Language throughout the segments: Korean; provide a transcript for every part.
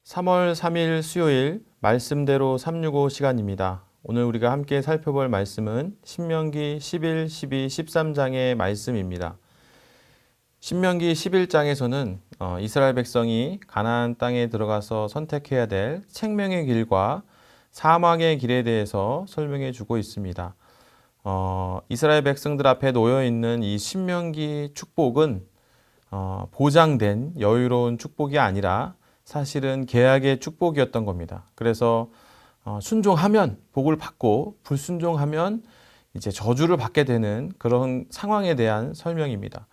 3월 3일 수요일 말씀대로 365 시간입니다. 오늘 우리가 함께 살펴볼 말씀은 신명기 11, 12, 13장의 말씀입니다. 신명기 11장에서는 이스라엘 백성이 가나안 땅에 들어가서 선택해야 될 생명의 길과 사망의 길에 대해서 설명해 주고 있습니다. 이스라엘 백성들 앞에 놓여 있는 이 신명기 축복은 보장된 여유로운 축복이 아니라 사실은 계약의 축복이었던 겁니다. 그래서 순종하면 복을 받고 불순종하면 이제 저주를 받게 되는 그런 상황에 대한 설명입니다.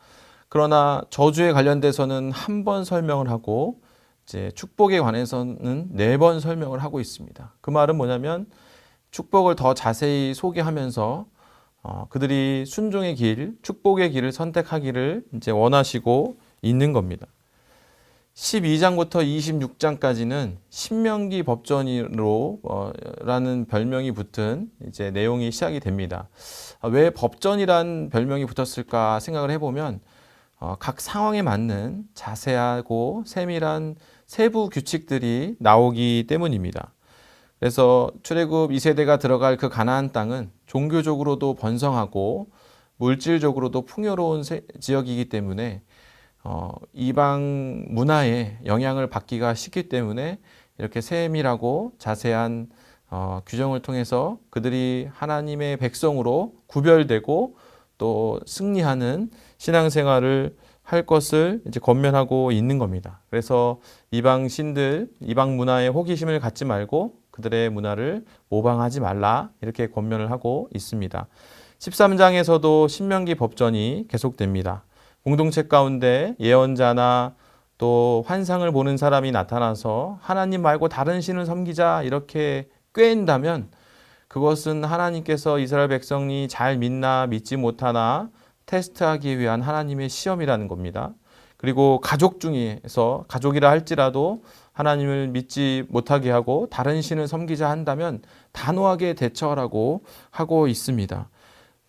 그러나 저주에 관련돼서는 한 번 설명을 하고 이제 축복에 관해서는 4번 설명을 하고 있습니다. 그 말은 뭐냐면 축복을 더 자세히 소개하면서 그들이 순종의 길, 축복의 길을 선택하기를 이제 원하시고 있는 겁니다. 12장부터 26장까지는 신명기 법전으로 라는 별명이 붙은 이제 내용이 시작이 됩니다. 왜 법전이란 별명이 붙었을까 생각을 해보면 각 상황에 맞는 자세하고 세밀한 세부 규칙들이 나오기 때문입니다. 그래서 출애굽 2세대가 들어갈 그 가나안 땅은 종교적으로도 번성하고 물질적으로도 풍요로운 지역이기 때문에 이방 문화에 영향을 받기가 쉽기 때문에 이렇게 세밀하고 자세한 규정을 통해서 그들이 하나님의 백성으로 구별되고 또 승리하는 신앙생활을 할 것을 이제 권면하고 있는 겁니다. 그래서 이방 신들, 이방 문화에 호기심을 갖지 말고 그들의 문화를 모방하지 말라 이렇게 권면을 하고 있습니다. 13장에서도 신명기 법전이 계속됩니다. 공동체 가운데 예언자나 또 환상을 보는 사람이 나타나서 하나님 말고 다른 신을 섬기자 이렇게 꾀인다면 그것은 하나님께서 이스라엘 백성이 잘 믿나 믿지 못하나 테스트하기 위한 하나님의 시험이라는 겁니다. 그리고 가족 중에서 가족이라 할지라도 하나님을 믿지 못하게 하고 다른 신을 섬기자 한다면 단호하게 대처하라고 하고 있습니다.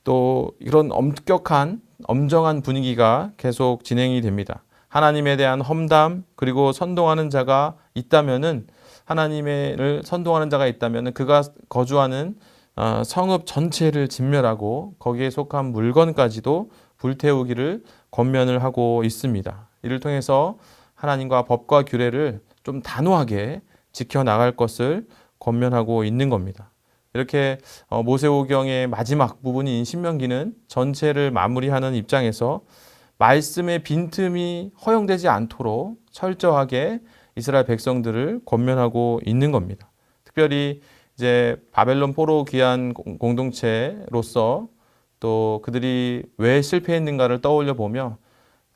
또 이런 엄격한 엄정한 분위기가 계속 진행이 됩니다. 하나님에 대한 험담 그리고 선동하는 자가 있다면은 하나님을 선동하는 자가 있다면은 그가 거주하는 성읍 전체를 진멸하고 거기에 속한 물건까지도 불태우기를 권면을 하고 있습니다. 이를 통해서 하나님과 법과 규례를 좀 단호하게 지켜나갈 것을 권면하고 있는 겁니다. 이렇게 모세오경의 마지막 부분인 신명기는 전체를 마무리하는 입장에서 말씀의 빈틈이 허용되지 않도록 철저하게 이스라엘 백성들을 권면하고 있는 겁니다. 특별히 이제 바벨론 포로 귀한 공동체로서 또 그들이 왜 실패했는가를 떠올려 보며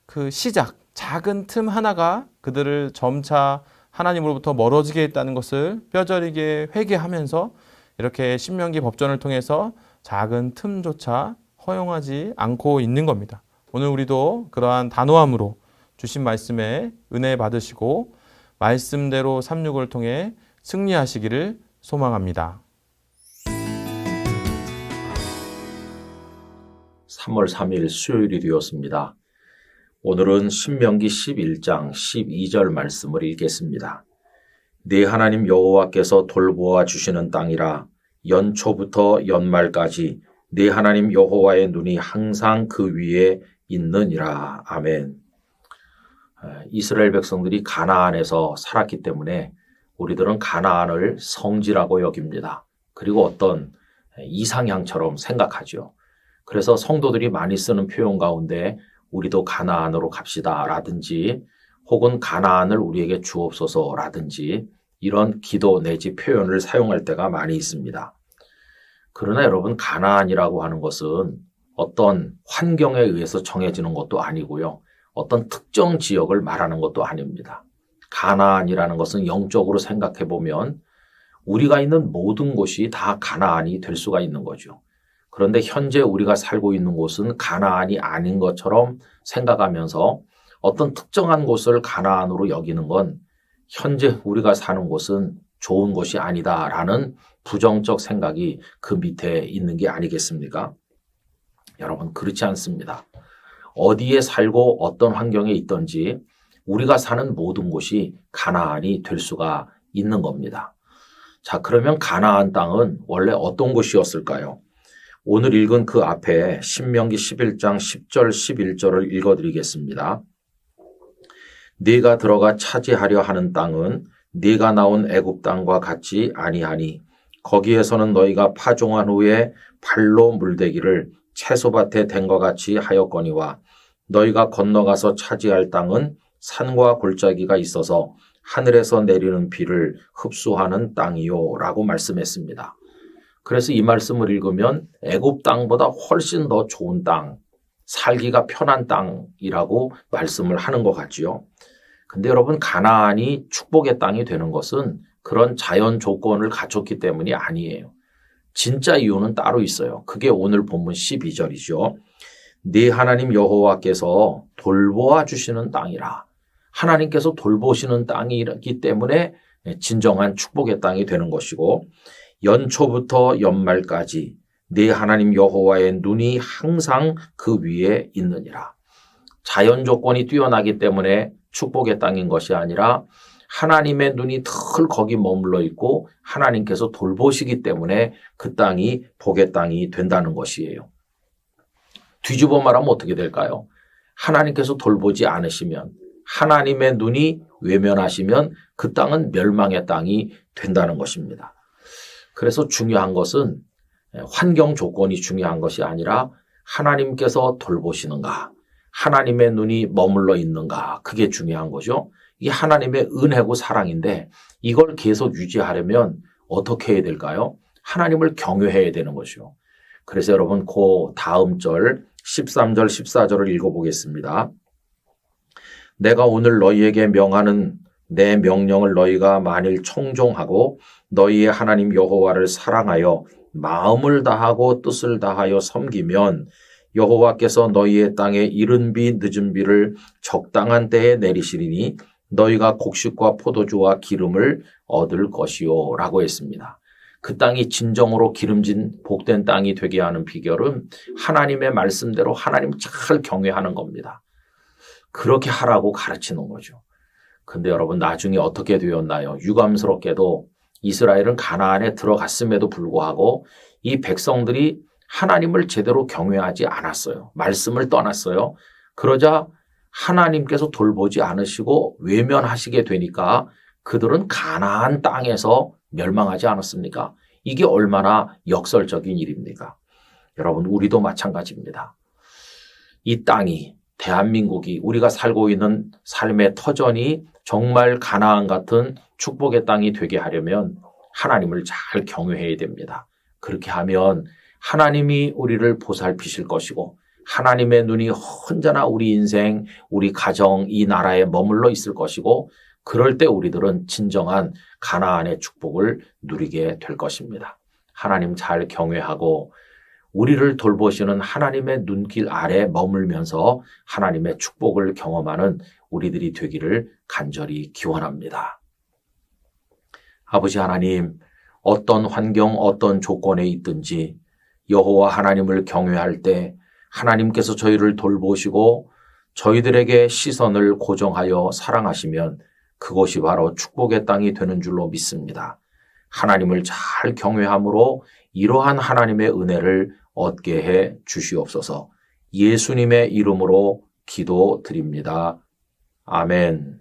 그 시작, 작은 틈 하나가 그들을 점차 하나님으로부터 멀어지게 했다는 것을 뼈저리게 회개하면서 이렇게 신명기 법전을 통해서 작은 틈조차 허용하지 않고 있는 겁니다. 오늘 우리도 그러한 단호함으로 주신 말씀에 은혜 받으시고 말씀대로 36을 통해 승리하시기를 소망합니다. 3월 3일 수요일이 되었습니다. 오늘은 신명기 11장 12절 말씀을 읽겠습니다. 네 하나님 여호와께서 돌보아 주시는 땅이라 연초부터 연말까지 네 하나님 여호와의 눈이 항상 그 위에 있느니라. 아멘. 이스라엘 백성들이 가나안에서 살았기 때문에 우리들은 가나안을 성지라고 여깁니다. 그리고 어떤 이상향처럼 생각하죠. 그래서 성도들이 많이 쓰는 표현 가운데 우리도 가나안으로 갑시다 라든지 혹은 가나안을 우리에게 주옵소서 라든지 이런 기도 내지 표현을 사용할 때가 많이 있습니다. 그러나 여러분, 가나안이라고 하는 것은 어떤 환경에 의해서 정해지는 것도 아니고요. 어떤 특정 지역을 말하는 것도 아닙니다. 가나안이라는 것은 영적으로 생각해 보면 우리가 있는 모든 곳이 다 가나안이 될 수가 있는 거죠. 그런데 현재 우리가 살고 있는 곳은 가나안이 아닌 것처럼 생각하면서 어떤 특정한 곳을 가나안으로 여기는 건 현재 우리가 사는 곳은 좋은 곳이 아니다라는 부정적 생각이 그 밑에 있는 게 아니겠습니까? 여러분, 그렇지 않습니다. 어디에 살고 어떤 환경에 있든지 우리가 사는 모든 곳이 가나안이 될 수가 있는 겁니다. 자, 그러면 가나안 땅은 원래 어떤 곳이었을까요? 오늘 읽은 그 앞에 신명기 11장 10절 11절을 읽어드리겠습니다. 네가 들어가 차지하려 하는 땅은 네가 나온 애굽 땅과 같지 아니하니 거기에서는 너희가 파종한 후에 발로 물대기를 채소밭에 댄 것 같이 하였거니와 너희가 건너가서 차지할 땅은 산과 골짜기가 있어서 하늘에서 내리는 비를 흡수하는 땅이요 라고 말씀했습니다. 그래서 이 말씀을 읽으면 애굽 땅보다 훨씬 더 좋은 땅, 살기가 편한 땅이라고 말씀을 하는 것 같지요. 근데 여러분, 가나안이 축복의 땅이 되는 것은 그런 자연 조건을 갖췄기 때문이 아니에요. 진짜 이유는 따로 있어요. 그게 오늘 본문 12절이죠. 네 하나님 여호와께서 돌보아 주시는 땅이라. 하나님께서 돌보시는 땅이기 때문에 진정한 축복의 땅이 되는 것이고, 연초부터 연말까지 네 하나님 여호와의 눈이 항상 그 위에 있느니라. 자연 조건이 뛰어나기 때문에 축복의 땅인 것이 아니라 하나님의 눈이 늘 거기 머물러 있고 하나님께서 돌보시기 때문에 그 땅이 복의 땅이 된다는 것이에요. 뒤집어 말하면 어떻게 될까요? 하나님께서 돌보지 않으시면, 하나님의 눈이 외면하시면 그 땅은 멸망의 땅이 된다는 것입니다. 그래서 중요한 것은 환경 조건이 중요한 것이 아니라 하나님께서 돌보시는가, 하나님의 눈이 머물러 있는가, 그게 중요한 거죠. 이게 하나님의 은혜고 사랑인데 이걸 계속 유지하려면 어떻게 해야 될까요? 하나님을 경외해야 되는 것이요. 그래서 여러분, 그 다음 절 13절 14절을 읽어보겠습니다. 내가 오늘 너희에게 명하는 내 명령을 너희가 만일 청종하고 너희의 하나님 여호와를 사랑하여 마음을 다하고 뜻을 다하여 섬기면 여호와께서 너희의 땅에 이른 비 늦은 비를 적당한 때에 내리시리니 너희가 곡식과 포도주와 기름을 얻을 것이요 라고 했습니다. 그 땅이 진정으로 기름진 복된 땅이 되게 하는 비결은 하나님의 말씀대로 하나님 잘 경외하는 겁니다. 그렇게 하라고 가르치는 거죠. 근데 여러분, 나중에 어떻게 되었나요? 유감스럽게도 이스라엘은 가나안에 들어갔음에도 불구하고 이 백성들이 하나님을 제대로 경외하지 않았어요. 말씀을 떠났어요. 그러자 하나님께서 돌보지 않으시고 외면하시게 되니까 그들은 가나안 땅에서 멸망하지 않았습니까? 이게 얼마나 역설적인 일입니까? 여러분, 우리도 마찬가지입니다. 이 땅이, 대한민국이, 우리가 살고 있는 삶의 터전이 정말 가나안 같은 축복의 땅이 되게 하려면 하나님을 잘 경외해야 됩니다. 그렇게 하면 하나님이 우리를 보살피실 것이고 하나님의 눈이 언제나 우리 인생, 우리 가정, 이 나라에 머물러 있을 것이고, 그럴 때 우리들은 진정한 가나안의 축복을 누리게 될 것입니다. 하나님 잘 경외하고 우리를 돌보시는 하나님의 눈길 아래 머물면서 하나님의 축복을 경험하는 우리들이 되기를 간절히 기원합니다. 아버지 하나님, 어떤 환경, 어떤 조건에 있든지 여호와 하나님을 경외할 때 하나님께서 저희를 돌보시고 저희들에게 시선을 고정하여 사랑하시면 그것이 바로 축복의 땅이 되는 줄로 믿습니다. 하나님을 잘 경외함으로 이러한 하나님의 은혜를 얻게 해 주시옵소서. 예수님의 이름으로 기도드립니다. 아멘.